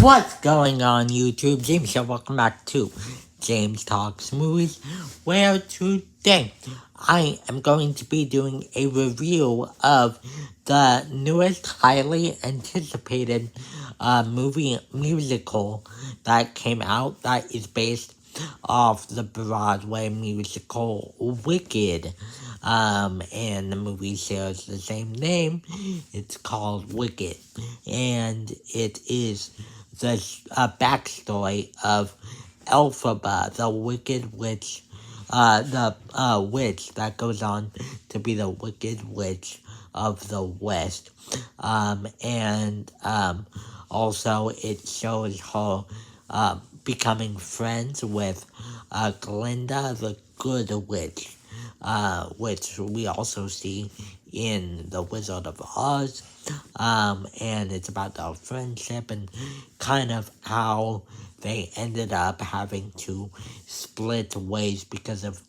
What's going on, YouTube? James here. Welcome back to James Talks Movies, where today I am going to be doing a review of the newest, highly anticipated movie musical that came out that is based off the Broadway musical Wicked. And the movie shares the same name. It's called Wicked, and it is the backstory of Elphaba, the wicked witch, the witch that goes on to be the Wicked Witch of the West. And also it shows her becoming friends with Glinda, the Good Witch, which we also see in The Wizard of Oz. And it's about their friendship and kind of how they ended up having to split ways because of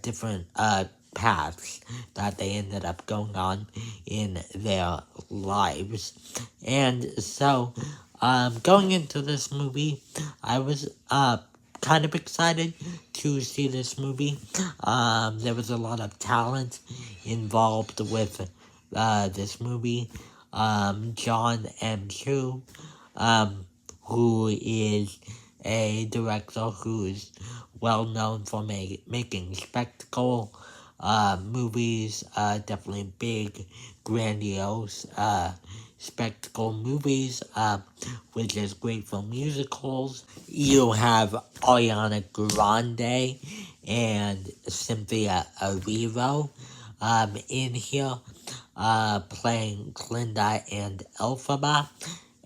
different paths that they ended up going on in their lives. And so, going into this movie, I was kind of excited to see this movie. There was a lot of talent involved with this movie. John M. Chu, who is a director who's well known for making spectacle movies, definitely big, grandiose spectacle movies, which is great for musicals. You have Ariana Grande and Cynthia Erivo in here, playing Glinda and Elphaba.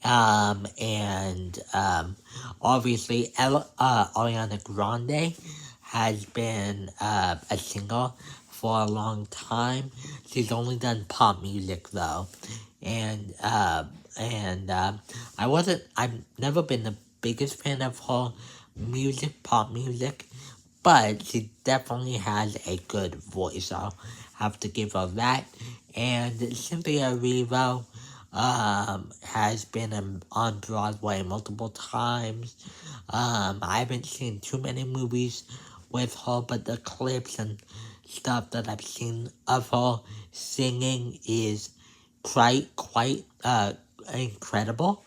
And obviously, Ariana Grande has been a singer for a long time. She's only done pop music though, and I've never been the biggest fan of her pop music, but she definitely has a good voice. I'll have to give her that. And Cynthia Erivo has been on Broadway multiple times. I haven't seen too many movies with her, but the clips and stuff that I've seen of her singing is quite incredible.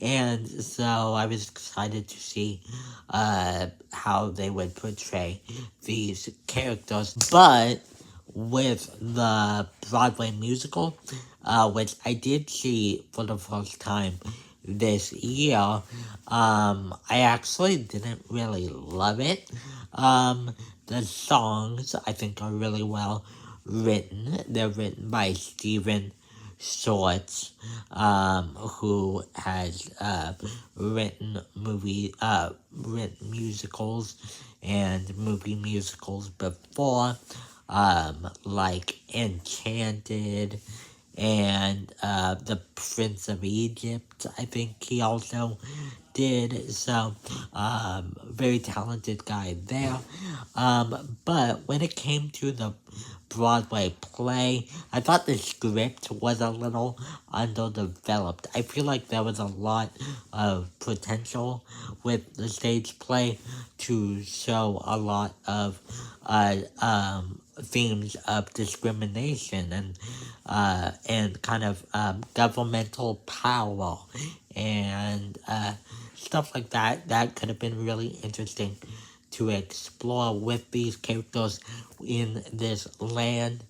And so I was excited to see how they would portray these characters. But with the Broadway musical, which I did see for the first time this year, I actually didn't really love it. The songs, I think, are really well written. They're written by Stephen Schwartz, who has written musicals and movie musicals before, like Enchanted and The Prince of Egypt. I think he also did. So, very talented guy there. But when it came to the Broadway play, I thought the script was a little underdeveloped. I feel like there was a lot of potential with the stage play to show a lot of themes of discrimination and kind of governmental power and stuff like that. That could have been really interesting to explore with these characters in this land.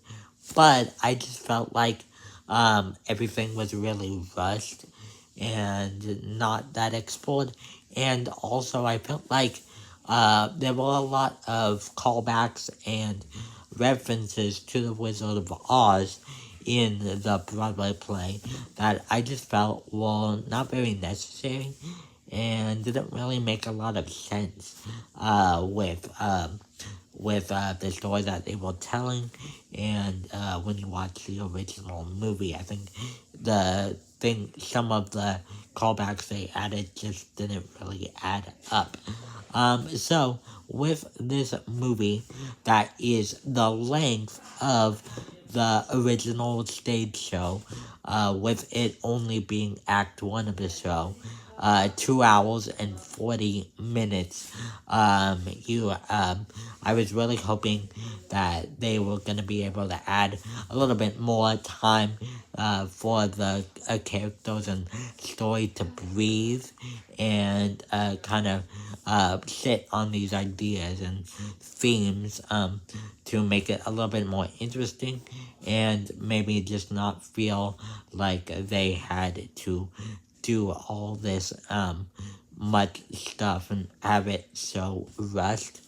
But I just felt like everything was really rushed and not that explored. And also, I felt like there were a lot of callbacks and references to the Wizard of Oz in the Broadway play that I just felt were not very necessary and didn't really make a lot of sense with the story that they were telling. And when you watch the original movie, I think some of the callbacks they added just didn't really add up. So with this movie that is the length of the original stage show, with it only being Act 1 of the show, 2 hours and 40 minutes. I was really hoping that they were going to be able to add a little bit more time for the characters and story to breathe and kind of sit on these ideas and themes to make it a little bit more interesting and maybe just not feel like they had to do all this much stuff and have it so rushed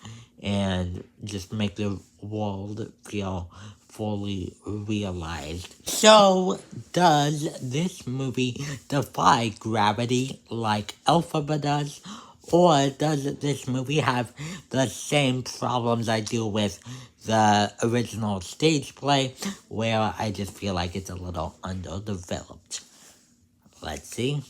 and just make the world feel fully realized. So, does this movie defy gravity like Alphabet does? Or does this movie have the same problems I do with the original stage play, where I just feel like it's a little underdeveloped? Let's see.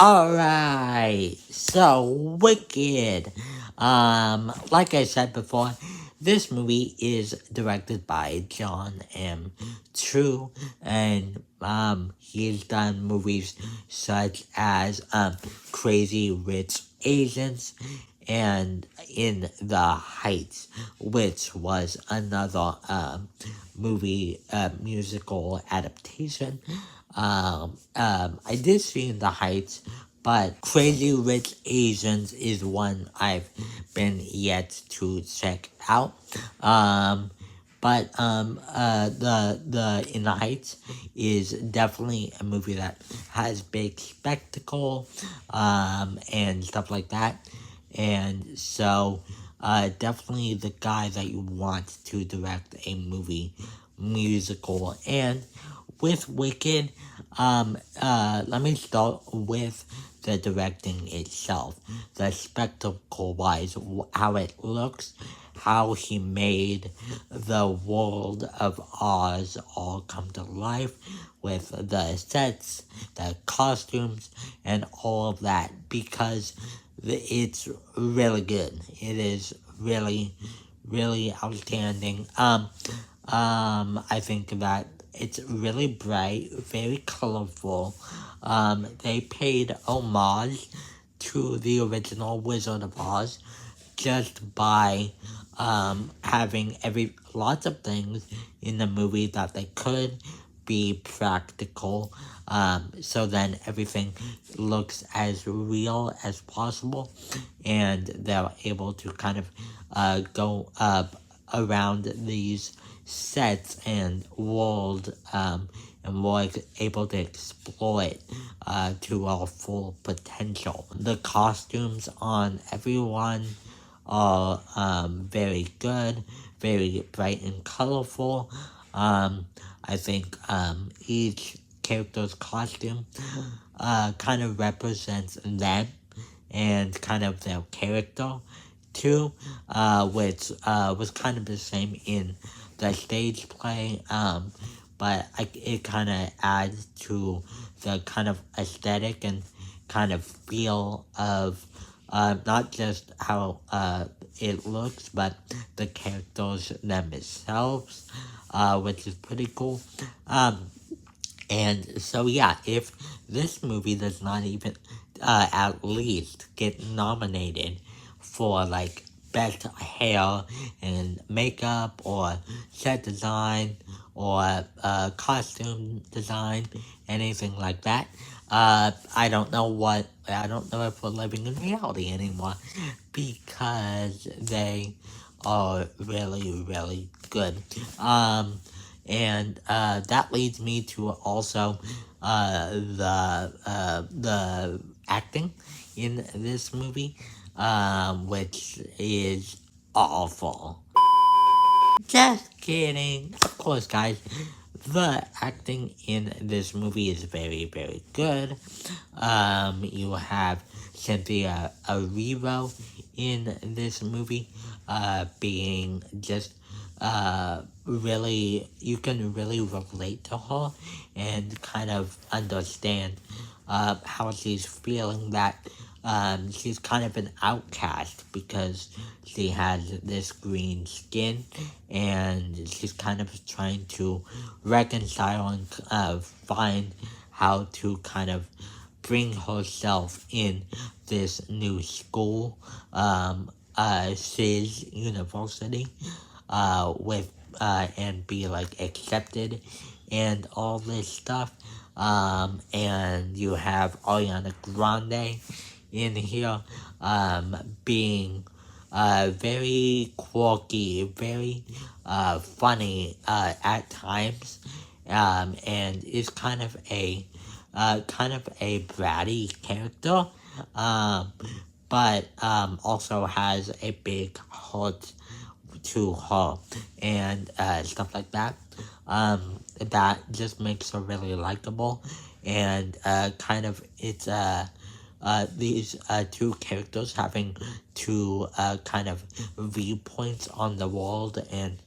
Alright, so Wicked. Like I said before, this movie is directed by John M. True, and he's done movies such as Crazy Rich Asians and In the Heights, which was another movie musical adaptation. I did see In the Heights, but Crazy Rich Asians is one I've been yet to check out. The In the Heights is definitely a movie that has big spectacle, and stuff like that. And so, definitely the guy that you want to direct a movie musical. And with Wicked, let me start with the directing itself. The spectacle-wise, how it looks, how he made the world of Oz all come to life with the sets, the costumes, and all of that, because it's really good. It is really, really outstanding. I think that it's really bright, very colorful. They paid homage to the original Wizard of Oz just by having lots of things in the movie that they could be practical, so then everything looks as real as possible, and they're able to kind of go around these sets and world, and was able to exploit to our full potential. The costumes on everyone are very good, very bright and colorful. I think each character's costume kind of represents them and kind of their character too, which was kind of the same in the stage play, but it kind of adds to the kind of aesthetic and kind of feel of not just how it looks, but the characters themselves, which is pretty cool. And so yeah, if this movie does not even at least get nominated for like best hair and makeup or set design or costume design, anything like that, I don't know if we're living in reality anymore, because they are really, really good. And that leads me to also the acting in this movie, which is awful. Just kidding. Of course, guys. The acting in this movie is very, very good. You have Cynthia Erivo in this movie, being just you can really relate to her and kind of understand how she's feeling, that she's kind of an outcast because she has this green skin, and she's kind of trying to reconcile and find how to kind of bring herself in this new school, SIS University, with and be like accepted and all this stuff. And you have Ariana Grande in here, being very quirky, very funny at times, and is kind of a bratty character, um, but also has a big heart to her and stuff like that. That just makes her really likable, and kind of it's these two characters having two kind of viewpoints on the world and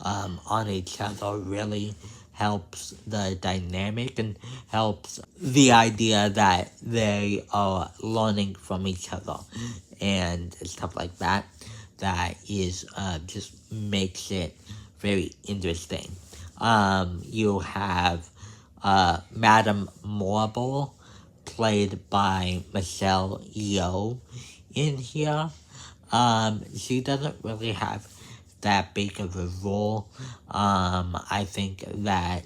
on each other really helps the dynamic and helps the idea that they are learning from each other and stuff like that. That is just makes it very interesting. You have Madame Marble, played by Michelle Yeoh, in here. She doesn't really have that big of a role. I think that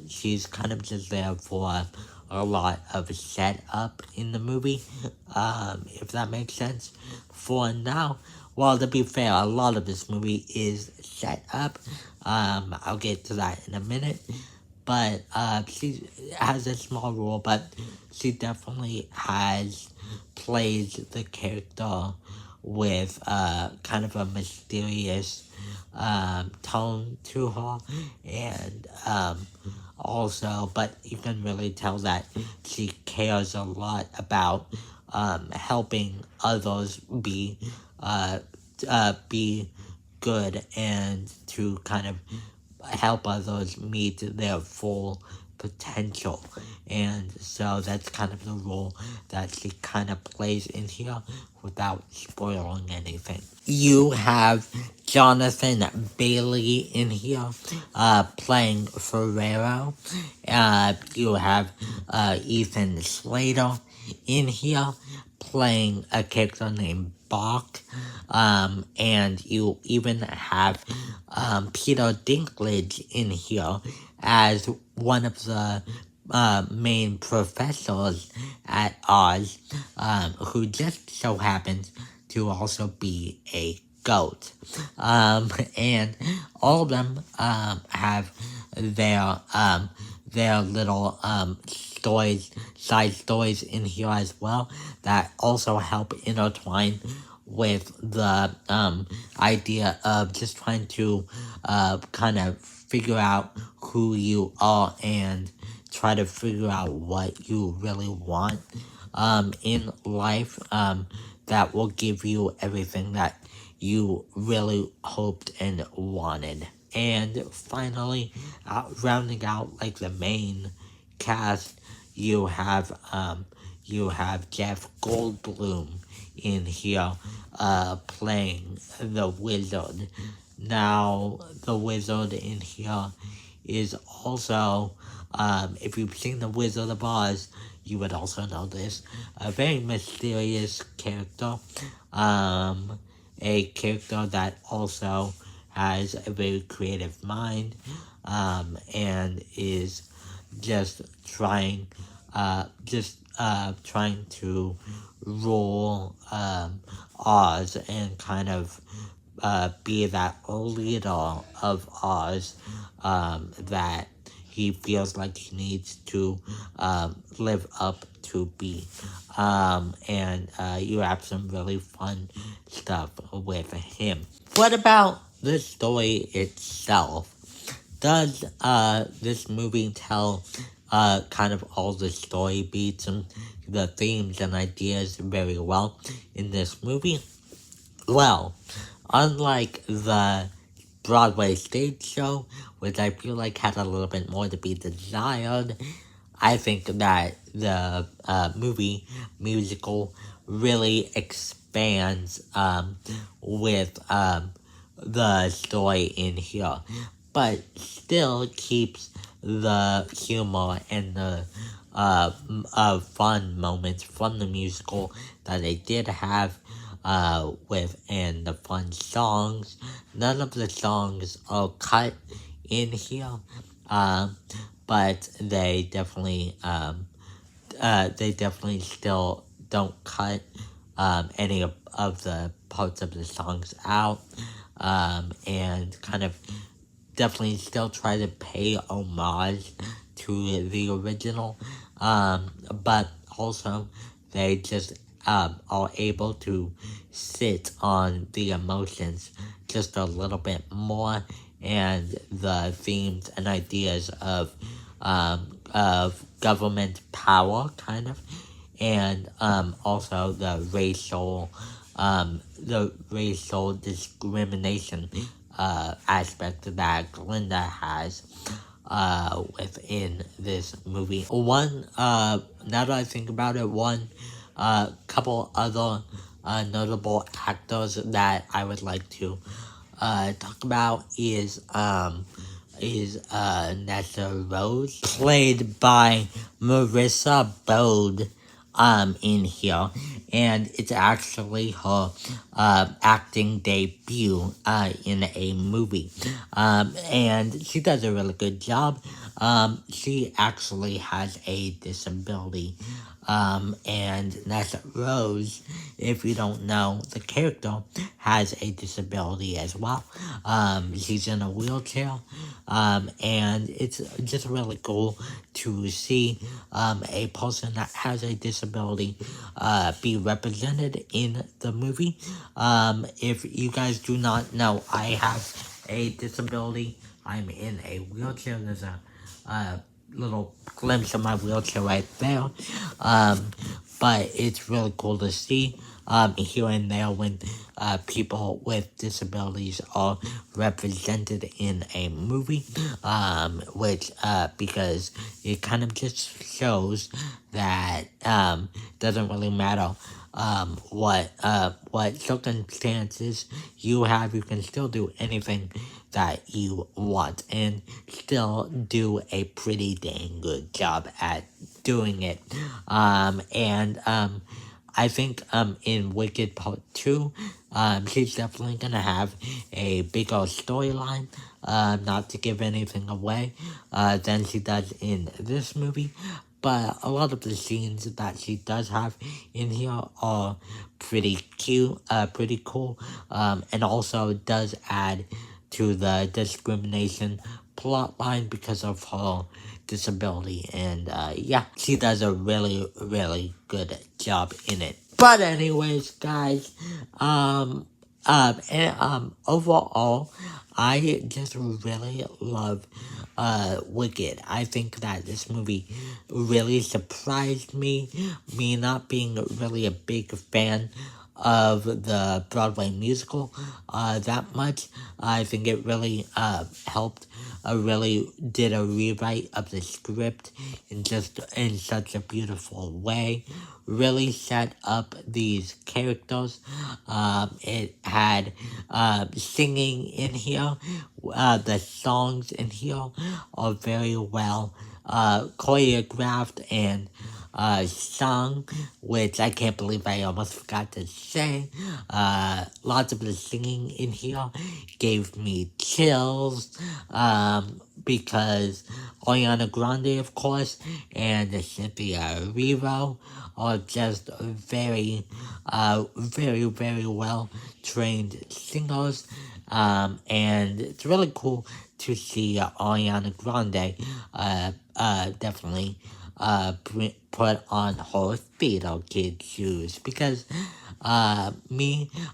she's kind of just there for a lot of setup in the movie, if that makes sense. For now, well, to be fair, a lot of this movie is set up. I'll get to that in a minute. But she has a small role, but she definitely plays the character with kind of a mysterious tone to her, and also, but you can really tell that she cares a lot about helping others be good and to kind of help others meet their full potential. And so that's kind of the role that she kind of plays in here without spoiling anything. You have Jonathan Bailey in here playing Ferrero. You have Ethan Slater in here playing a character named Bach. And you even have Peter Dinklage in here as one of the main professors at Oz, who just so happens to also be a goat. And all of them have their little side stories in here as well, that also help intertwine with the idea of just trying to kind of figure out who you are and try to figure out what you really want in life, that will give you everything that you really hoped and wanted. And finally, rounding out like the main cast, you have Jeff Goldblum in here playing the wizard. Now, the wizard in here is also, if you've seen The Wizard of Oz, you would also know this, a very mysterious character, a character that also has a very creative mind, and is just trying to rule Oz and kind of be that leader of Oz that he feels like he needs to live up to be. And you have some really fun stuff with him. What about the story itself? Does this movie tell kind of all the story beats and the themes and ideas very well in this movie? Well, unlike the Broadway stage show, which I feel like had a little bit more to be desired. I think that the movie musical really expands with the story in here, but still keeps the humor and the fun moments from the musical that they did have with and the fun songs. None of the songs are cut in here, um, but they definitely still don't cut any of the parts of the songs out, and kind of definitely still try to pay homage to the original, but also they just are able to sit on the emotions just a little bit more, and the themes and ideas of government power, kind of, and also the racial discrimination aspect that Glinda has within this movie. Now that I think about it, couple other notable actors that I would like to talk about is Nessa Rose, played by Marissa Bode in here, and it's actually her acting debut in a movie, and she does a really good job. She actually has a disability, and Nessa Rose, if you don't know, the character has a disability as well. She's in a wheelchair, and it's just really cool to see a person that has a disability be represented in the movie. If you guys do not know, I have a disability. I'm in a wheelchair. There's a little glimpse of my wheelchair right there. But it's really cool to see here and there when people with disabilities are represented in a movie, which because it kind of just shows that doesn't really matter what circumstances you have, you can still do anything that you want and still do a pretty dang good job at doing it. I think in Wicked Part 2, she's definitely gonna have a bigger storyline, not to give anything away, than she does in this movie. But a lot of the scenes that she does have in here are pretty cute, pretty cool, and also does add to the discrimination plotline because of her disability. And yeah, she does a really, really good job in it. But anyways, guys, overall, I just really love Wicked. I think that this movie really surprised me. Me not being really a big fan of the Broadway musical that much. I think it really helped. Really did a rewrite of the script in such a beautiful way. Really set up these characters. It had singing in here. The songs in here are very well choreographed and sung, which I can't believe I almost forgot to say. Lots of the singing in here gave me chills, because Ariana Grande, of course, and Cynthia Erivo are just very well trained singers, and it's really cool to see Ariana Grande definitely put on her theater kid shoes, because I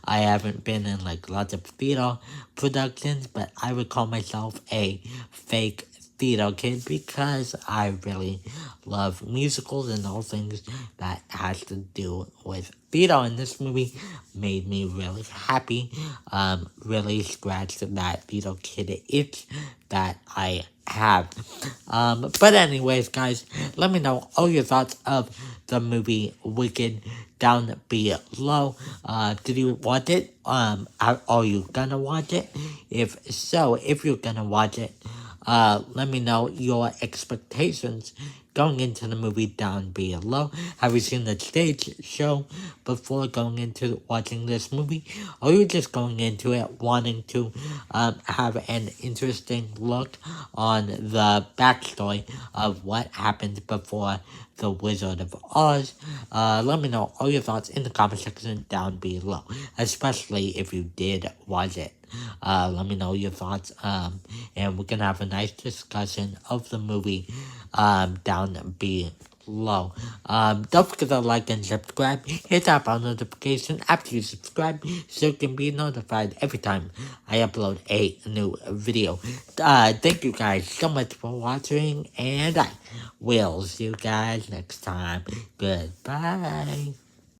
haven't been in like lots of theater productions, but I would call myself a fake Theater Kid because I really love musicals and all things that has to do with theater. And this movie made me really happy. Really scratched that Theater Kid itch that I have. But anyways, guys, let me know all your thoughts of the movie Wicked down below. Did you watch it? Are you gonna watch it? If so, if you're gonna watch it, let me know your expectations going into the movie down below. Have you seen the stage show before going into watching this movie? Or are you just going into it wanting to have an interesting look on the backstory of what happened before the Wizard of Oz? Let me know all your thoughts in the comment section down below, especially if you did watch it. Let me know your thoughts, and we can have a nice discussion of the movie, down below. Don't forget to like and subscribe. Hit that bell notification after you subscribe so you can be notified every time I upload a new video. Thank you guys so much for watching, and I will see you guys next time. Goodbye.